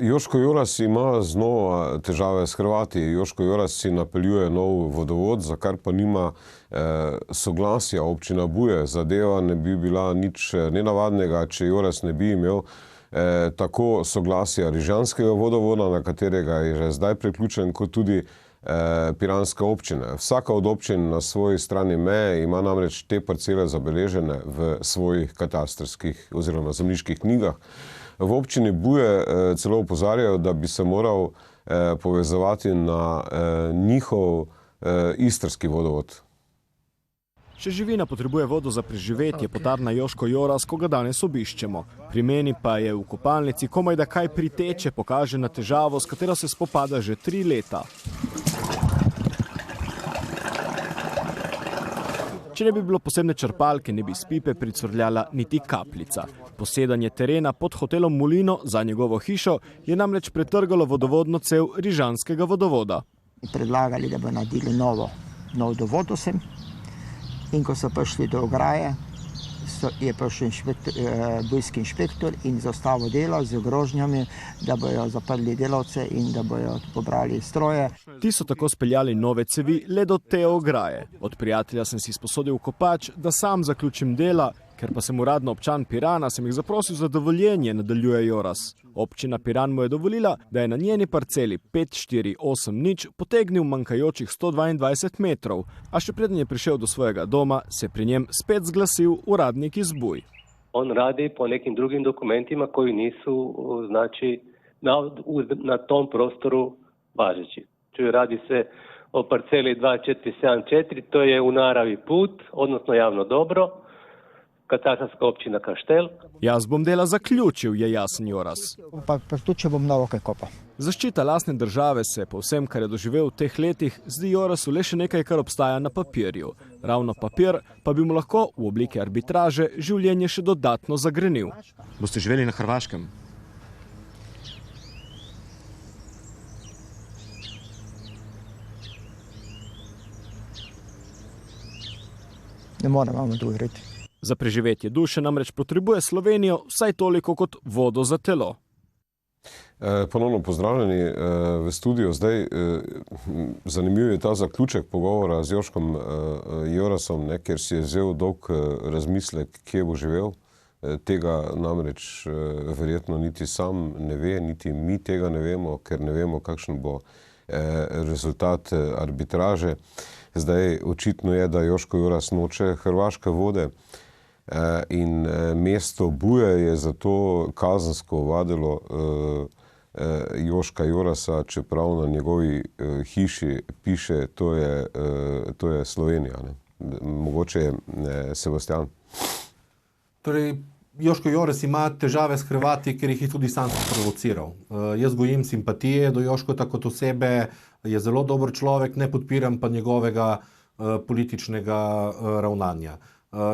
Joško Joras ima znova težave s Hrvati. Joško Joras si napeljuje nov vodovod, za kar pa nima soglasja občina Buje. Zadeva ne bi bila nič nenavadnega, če Joras ne bi imel tako soglasja Rižanskega vodovoda, na katerega je že zdaj priključen, kot tudi piranske občine. Vsaka od občin na svoji strani meje ima namreč te parcele zabeležene v svojih katastrskih oziroma zemljiških knjigah. V občini Buje celo opozarjajo, da bi se moral povezovati na njihov istrski vodovod. Če živina potrebuje vodo za preživetje, potarna Joško Joras, ko ga danes obiščemo. Pri meni pa je v kopalnici komaj da kaj priteče, pokaže na težavo, s katero se spopada že 3 leta. Če ne bi bilo posebne črpalke, ne bi iz pipe pricurljala niti kapljica. Posedanje terena pod hotelom Mulino za njegovo hišo je namreč pretrgalo vodovodno cev Rižanskega vodovoda. Predlagali, da bo naredili nov dovod vsem. In ko so prišli do ograje, je prišel bujski inšpektor in zaustavil delo z grožnjami, da bojo zaprli delavce in da bojo pobrali stroje. Ti so tako speljali nove cevi le do te ograje. Od prijatelja sem si sposodil kopač, da sam zaključim dela, ker pa sem uradno občan Pirana, sem jih zaprosil za dovoljenje, nadaljuje Joras. Občina Piran mu je dovolila, da je na njeni parceli 5480 potegnil manjkajočih 122 metrov, a še preden je prišel do svojega doma, se pri njem spet zglasil uradnik iz Buj. On radi po nekim drugim dokumentima koji nisu znači na tom prostoru važeći. Radi se o parceli 2474, to je u naravi put, odnosno javno dobro, katastarska općina Kaštel. Jaz bom dela zaključil, je jasen Joras. Pa tudi, če bom novo kaj kopal. Zaščita lastne države se po vsem, kar je doživel v teh letih, zdi Jorasu le še nekaj, kar obstaja na papirju. Ravno papir pa bi mu lahko v obliki arbitraže življenje še dodatno zagrenil. Boste živeli na Hrvaškem? Ne morem vam odgovoriti. Za preživetje duše namreč potrebuje Slovenijo vsaj toliko kot vodo za telo. Ponovno pozdravljeni v studiu. Zdaj, zanimiv je ta zaključek pogovora z Joškom Jorasom, ker si je vzel dolg razmislek, kje bo živel. Tega namreč verjetno niti sam ne ve, niti mi tega ne vemo, ker ne vemo, kakšen bo rezultat arbitraže. Zdaj, očitno je, da Joško Joras noče hrvaške vode in mesto Buje je zato kazensko ovadilo Joška Jorasa, čeprav na njegovi hiši piše, to je Slovenija. Mogoče Sebastian. Torej, Joško Joras ima težave s Hrvati, ker jih je tudi sam sprovociral. Jaz gojim simpatije do Joškota kot osebe, je zelo dober človek, ne podpiram pa njegovega političnega ravnanja.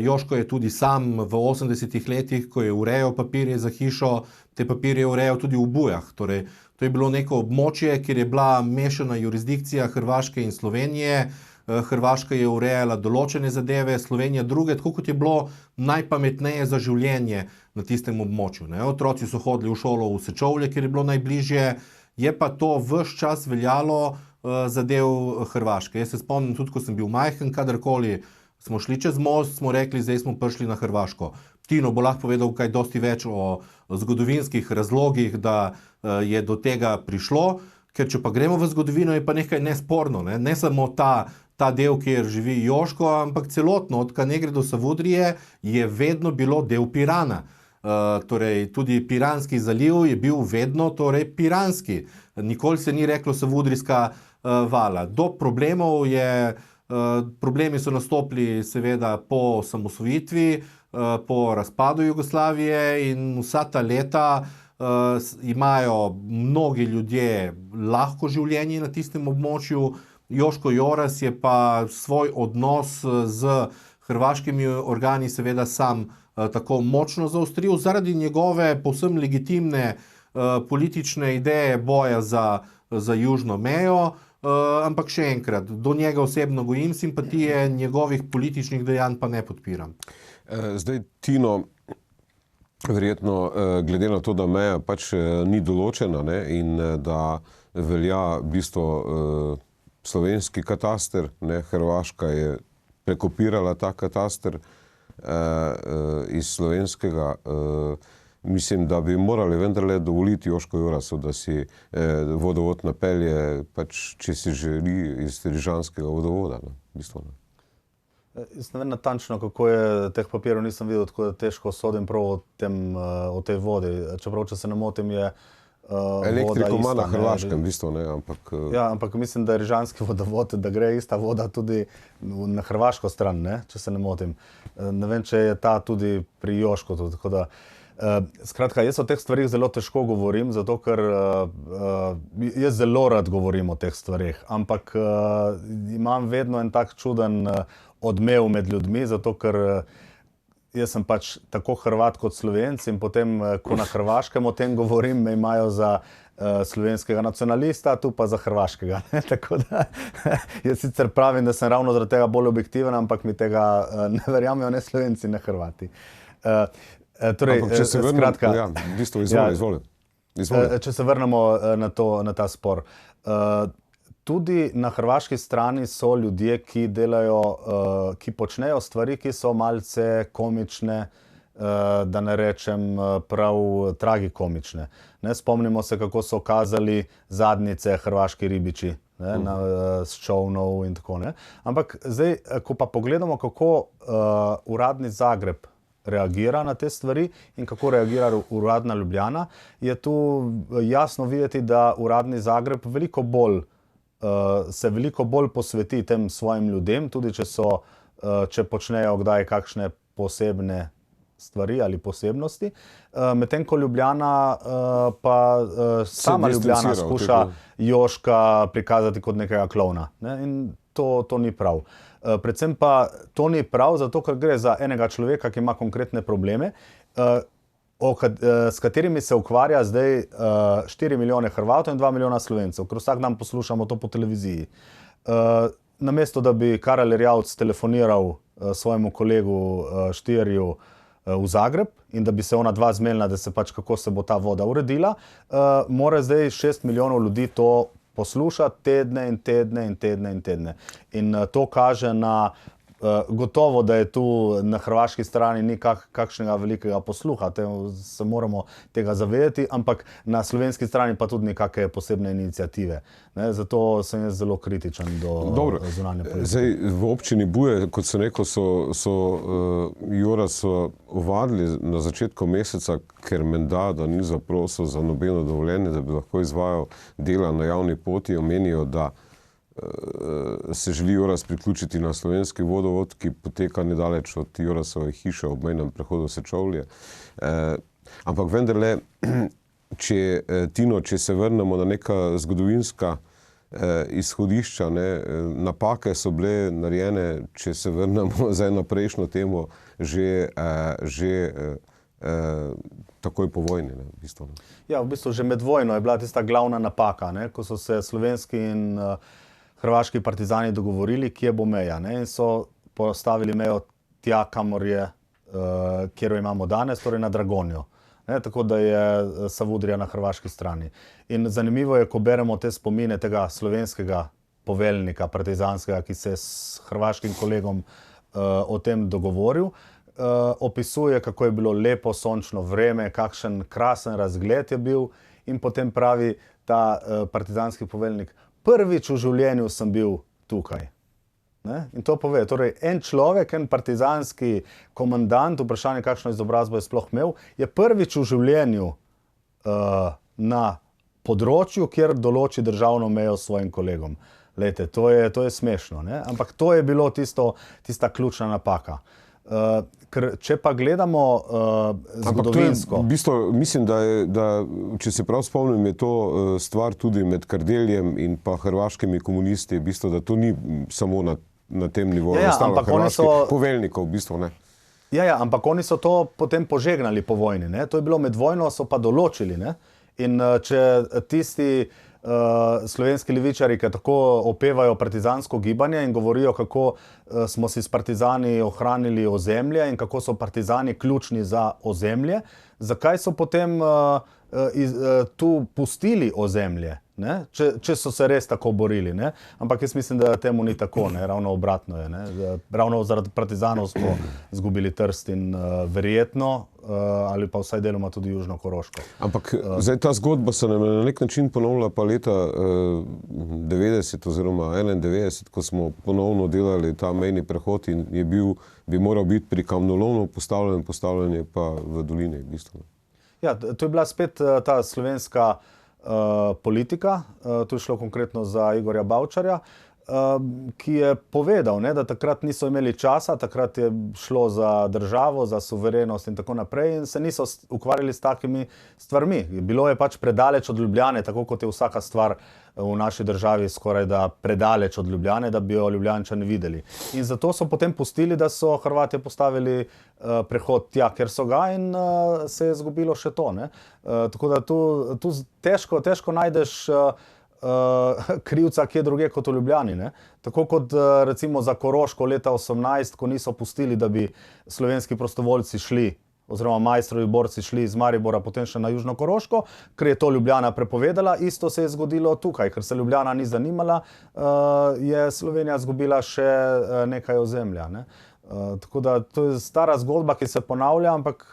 Joško je tudi sam v 80-ih letih, ko je urejal papirje za hišo, te papirje je urejal tudi v Bujah. Torej, to je bilo neko območje, kjer je bila mešana jurisdikcija Hrvaške in Slovenije. Hrvaška je urejala določene zadeve, Slovenija druge, tako kot je bilo najpametneje za življenje na tistem območju. Otroci so hodili v šolo v Sečovlje, kjer je bilo najbližje, je pa to ves čas veljalo zadev Hrvaške. Jaz se spomnim tudi, ko sem bil majhen, kadarkoli smo šli čez most, smo rekli, zdaj smo prišli na Hrvaško. Tino bo lahko povedal kaj dosti več o zgodovinskih razlogih, da je do tega prišlo, ker če pa gremo v zgodovino, je pa nekaj nesporno. Ne samo ta del, kjer živi Joško, ampak celotno, od Kanegre do Savudrije, je vedno bilo del Pirana. Torej, tudi Piranski zaliv je bil vedno piranski. Nikoli se ni reklo Savudrijska vala. Do problemov problemi so nastopili seveda po osamosvojitvi, po razpadu Jugoslavije in vsa ta leta imajo mnogi ljudje lahko življenje na tistem območju. Joško Joras je pa svoj odnos z hrvaškimi organi seveda sam tako močno zaostril zaradi njegove povsem legitimne politične ideje boja za južno mejo. Ampak še enkrat, do njega osebno gojim simpatije, njegovih političnih dejanj pa ne podpiram. Zdaj, Tino, verjetno glede na to, da meja pač ni določena, ne, in da velja v bistvu slovenski kataster, ne, Hrvaška je prekopirala ta kataster iz slovenskega. Mislim, da bi morali vendarle dovoliti Jožku Jorasu, da si vodovod napelje, pač, če si želi iz rižanskega vodovoda. Ne, v bistvu, ne. Jaz ne vem natančno, kako je teh papirov nisem videl, tako da težko sodim prav o tej vodi. Čeprav, če se ne motim, je elektriko ima na Hrvaškem, v bistvu, ne, ampak... Ja, ampak mislim, da je rižanski vodovod, da gre ista voda tudi na hrvaško stran, ne, če se ne motim. Ne vem, če je ta tudi pri Jošku, tako da... Skratka, jaz o teh stvarih zelo težko govorim, zato ker jaz zelo rad govorim o teh stvarih, ampak imam vedno en tak čuden odmev med ljudmi, zato ker jaz sem pač tako Hrvat kot Slovenc in potem, ko na Hrvaškem o tem govorim, me imajo za slovenskega nacionalista, tu pa za hrvaškega. Tako da jaz sicer pravim, da sem ravno zaradi tega bolj objektiven, ampak mi tega ne verjamejo ne Slovenci, ne Hrvati. Torej, ampak, če se vrnem, skratka, ja, v bistvu, izvoli. Če se vrnemo na ta spor. Tudi na hrvaški strani so ljudje, ki delajo, ki počnejo stvari, ki so malce komične, da ne rečem prav tragikomične. Ne, spomnimo se, kako so kazali zadnjice hrvaški ribiči, ne, s čolnov in tako ne. Ampak zdaj, ko pa pogledamo, kako uradni Zagreb reagira na te stvari in kako reagira uradna Ljubljana, je tu jasno videti, da uradni Zagreb se veliko bolj posveti tem svojim ljudem, tudi če počnejo kdaj kakšne posebne stvari ali posebnosti. Medtem ko Ljubljana pa sama Ljubljana skuša Jožka prikazati kot nekega klovna. Ne? In to ni prav. Predvsem pa to ni prav, zato ker gre za enega človeka, ki ima konkretne probleme, s katerimi se ukvarja zdaj 4 milijone Hrvatov in 2 milijona Slovencev, ker vsak dan poslušamo to po televiziji. Namesto, da bi Karel Erjavec telefoniral svojemu kolegu Štierju v Zagreb in da bi se ona dva zmenila, da se pač kako se bo ta voda uredila, mora zdaj 6 milijonov ljudi to posluša tedne in tedne in tedne in tedne. In to kaže na, gotovo, da je tu na hrvaški strani ni kakšnega velikega posluha, se moramo tega zavedati, ampak na slovenski strani pa tudi nekakve posebne iniciative. Ne, zato sem jaz zelo kritičen do zunanje politike. Zdaj, v občini Buje, kot sem rekel, so Joraso ovadili na začetku meseca, ker menda, da ni zaprosil za nobeno dovoljenje, da bi lahko izvajal dela na javni poti, omenijo, da se želi Joras priključiti na slovenski vodovod, ki poteka nedaleč od Jorasove hiše ob mejnem prehodu Sečovlje. Ampak vendarle, če se vrnemo na neka zgodovinska izhodišča, ne, napake so bile narejene, če se vrnemo zdaj na prejšnjo temo, že takoj po vojni. Ne, v bistvu, ne. Ja, v bistvu že med vojno je bila tista glavna napaka, ne, ko so se slovenski in hrvaški partizani dogovorili, kje bo meja, ne, in so postavili mejo tja, kamor je, kjer jo imamo danes, torej na Dragonjo. Ne, tako da je Savudrija na hrvaški strani. In zanimivo je, ko beremo te spomine tega slovenskega poveljnika partizanskega, ki se je s hrvaškim kolegom o tem dogovoril, opisuje, kako je bilo lepo sončno vreme, kakšen krasen razgled je bil in potem pravi ta partizanski poveljnik, prvič v življenju sem bil tukaj. Ne? In to pove, torej en človek, en partizanski komandant, vprašanje, kakšno izobrazbo je sploh imel, je prvič v življenju na področju, kjer določi državno mejo s svojim kolegom. Lejte, to je smešno, ne? Ampak to je bilo tista ključna napaka. Ker če pa gledamo zgodovinsko... V bistvu, mislim, da če se prav spomnim, je to stvar tudi med Kardeljem in pa hrvaškimi komunisti, v bistvu, da to ni samo na tem nivoju, ampak hrvaških poveljnikov, v bistvu, ne. Ja, ampak oni so to potem požegnali po vojni, ne. To je bilo med vojno, so pa določili, ne. In če tisti slovenski levičarji, ki tako opevajo partizansko gibanje in govorijo, kako smo si s partizani ohranili ozemlje in kako so partizani ključni za ozemlje, zakaj so potem tu pustili ozemlje, ne? Če so se res tako borili, ne? Ampak jaz mislim, da temu ni tako, ne? Ravno obratno je. Ne? Ravno zaradi partizanov smo izgubili Trst in verjetno, ali pa vsaj deloma tudi Južno Koroško. Ampak zdaj ta zgodba se nam na nek način ponovila pa leta 90 oziroma 91, ko smo ponovno delali ta mejni prehod in bi moral biti pri kamnolomu postavljanje pa v dolini v bistvu. Ja, to je bila spet ta slovenska politika, to je šlo konkretno za Igorja Bavčarja, ki je povedal, ne, da takrat niso imeli časa, takrat je šlo za državo, za suverenost in tako naprej in se niso ukvarjali s takimi stvarmi. Bilo je pač predaleč od Ljubljane, tako kot je vsaka stvar v naši državi skoraj da predaleč od Ljubljane, da bi jo Ljubljančani videli. In zato so potem pustili, da so Hrvatje postavili prehod tja, ker so ga in se je zgubilo še to. Ne? Tako da tu težko najdeš krivca kje druge kot v Ljubljani. Ne? Tako kot recimo za Koroško leta 18, ko niso pustili, da bi slovenski prostovoljci šli, oziroma majstrovi borci šli iz Maribora potem še na Južno Koroško, ker je to Ljubljana prepovedala. Isto se je zgodilo tukaj, ker se Ljubljana ni zanimala, je Slovenija zgubila še nekaj ozemlja. Ne? Tako da to je stara zgodba, ki se ponavlja, ampak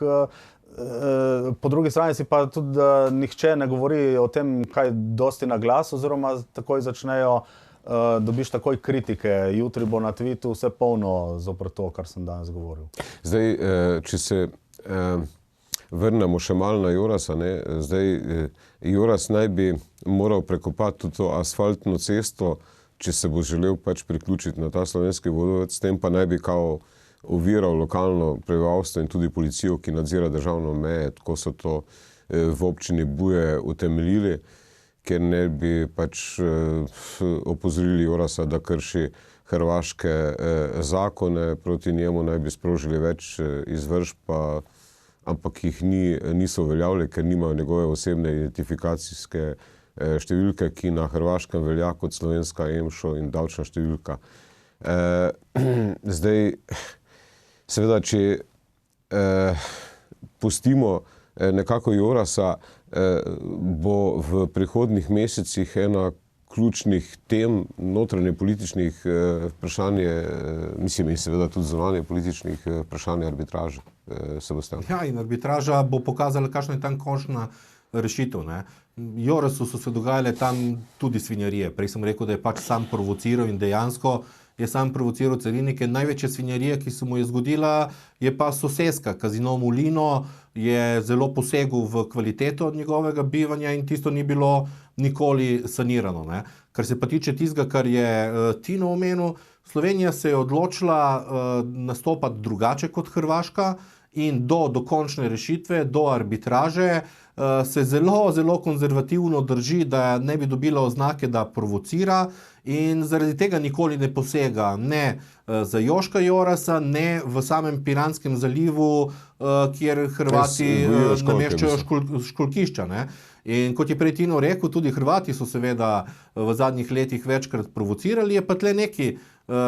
po drugi strani si pa tudi nihče ne govori o tem, kaj dosti na glas, oziroma takoj začnejo, dobiš takoj kritike. Jutri bo na Twittu vse polno zoper to, kar sem danes govoril. Zdaj, če se vrnemo še malo na Jorasa, ne? Zdaj, Joras naj bi moral prekopati tudi to asfaltno cesto, če se bo želel pač priključiti na ta slovenski vodovod, s tem pa naj bi kao oviral lokalno prebivalstvo in tudi policijo, ki nadzira državno meje, tako so to v občini Buje utemeljili, ker ne bi pač opozorili Jorasa, da krši hrvaške zakone, proti njemu naj bi sprožili več izvršb, ampak jih niso uveljavili, ker nimajo njegove osebne identifikacijske številke, ki na Hrvaškem velja kot slovenska EMŠO in davčna številka. Zdaj, seveda, če pustimo nekako Jorasa, bo v prihodnjih mesecih ena ključnih tem notranje političnih vprašanje, mislim, in seveda tudi zunanje političnih vprašanje arbitraže. Sebastian. Ja, in arbitraža bo pokazala, kakšna je tam končna rešitev. Ne? Jorasu so se dogajale tam tudi svinjarije. Prej sem rekel, da je pač sam provociral in dejansko je sam provociral carinike. Največja svinjarija, ki se mu je zgodila, je pa soseska. Kazino Mulino je zelo posegel v kvaliteto njegovega bivanja in tisto ni bilo nikoli sanirano. Ne? Kar se pa tiče tistega, kar je Tino omenil, Slovenija se je odločila nastopati drugače kot Hrvaška in do dokončne rešitve, do arbitraže se zelo konzervativno drži, da ne bi dobila oznake, da provocira in zaradi tega nikoli ne posega ne za Joška Jorasa, ne v samem Piranskem zalivu, kjer Hrvati nameščajo školjkišča. Ne? In kot je prej Tino rekel, tudi Hrvati so seveda v zadnjih letih večkrat provocirali, je pa tle nekaj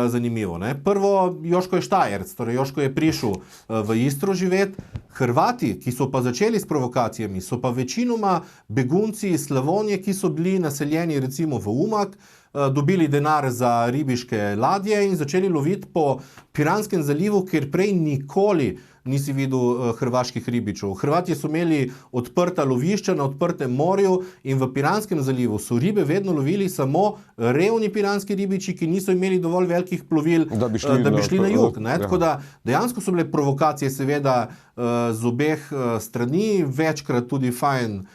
zanimivo. Ne? Prvo, Joško je Štajerc, torej Joško je prišel v Istro živeti. Hrvati, ki so pa začeli s provokacijami, so pa večinoma begunci iz Slavonije, ki so bili naseljeni recimo v Umag, dobili denar za ribiške ladje in začeli loviti po Piranskem zalivu, kjer prej nikoli nisi videl hrvaških ribičev. Hrvatje so imeli odprta lovišča na odprtem morju in v Piranskem zalivu so ribe vedno lovili samo revni piranski ribiči, ki niso imeli dovolj velikih plovil, da bi šli na jug. Ne? Tako da dejansko so bile provokacije seveda z obeh strani, večkrat tudi fajn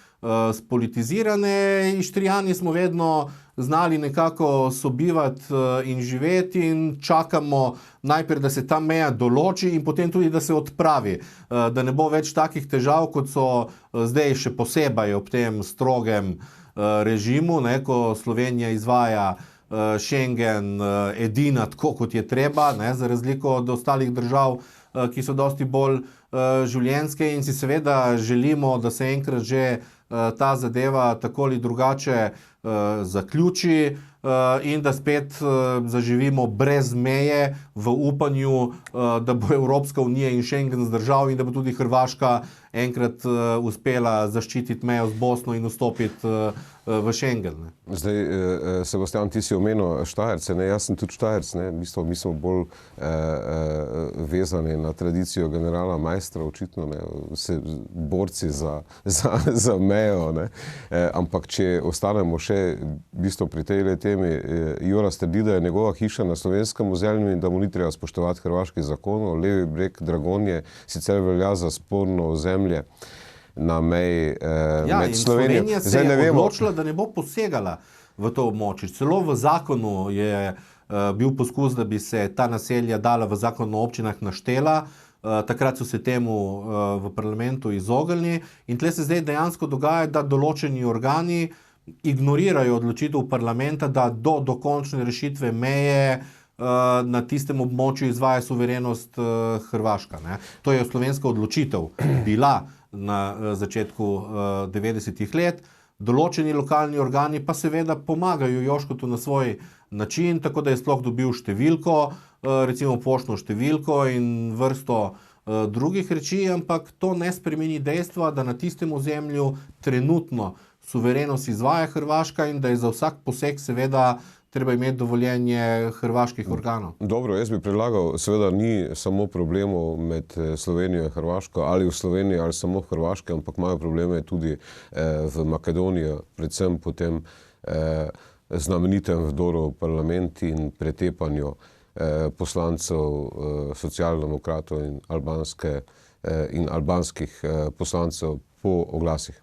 spolitizirane. Ištrijani smo vedno znali nekako sobivati in živeti in čakamo najprej, da se ta meja določi in potem tudi, da se odpravi. Da ne bo več takih težav, kot so zdaj še posebej ob tem strogem režimu, ne, ko Slovenija izvaja Schengen edina tako, kot je treba, ne, za razliko od ostalih držav, ki so dosti bolj življenjske in si seveda želimo, da se enkrat že ta zadeva tako ali drugače zaključi in da spet zaživimo brez meje v upanju, da bo Evropska unija in Schengen zdržal in da bo tudi Hrvaška enkrat uspela zaščititi mejo z Bosno in vstopiti v Schengen. Ne. Zdaj, Sebastian, ti si omenil Štajerce, ne? Jaz sem tudi Štajerc, ne? Mi smo bolj vezani na tradicijo generala Maistra, očitno, ne? Borci za mejo, ne? Ampak če ostanemo še v bistvu pri tej temi, Joras trdi, da je njegova hiša na slovenskem ozemlju in da mu ni treba spoštovati hrvaških zakonov. Levi breg Dragonje sicer velja za sporno ozemlje na meji med Slovenijo. Slovenija se je odločila, da ne bo posegala v to območje. Celo v zakonu je bil poskus, da bi se ta naselja dala v zakon o občinah naštela. Takrat so se temu v parlamentu izognili in tle se zdaj dejansko dogaja, da določeni organi ignorirajo odločitev parlamenta, da do dokončne rešitve meje na tistem območju izvaja suverenost Hrvaška. Ne? To je slovenska odločitev bila na začetku 90-ih let. Določeni lokalni organi pa seveda pomagajo Joškotu na svoj način, tako da je sploh dobil številko, recimo poštno številko in vrsto drugih reči, ampak to ne spremeni dejstva, da na tistem ozemlju trenutno suverenost izvaja Hrvaška in da je za vsak poseg seveda treba imeti dovoljenje hrvaških organov. Dobro, jaz bi predlagal, seveda ni samo problemov med Slovenijo in Hrvaško, ali v Sloveniji, ali samo v Hrvaški, ampak imajo probleme tudi v Makedoniji, predvsem po tem znamenitem vdoru v parlament in pretepanju poslancev socialdemokratov in albanskih poslancev po oglasih.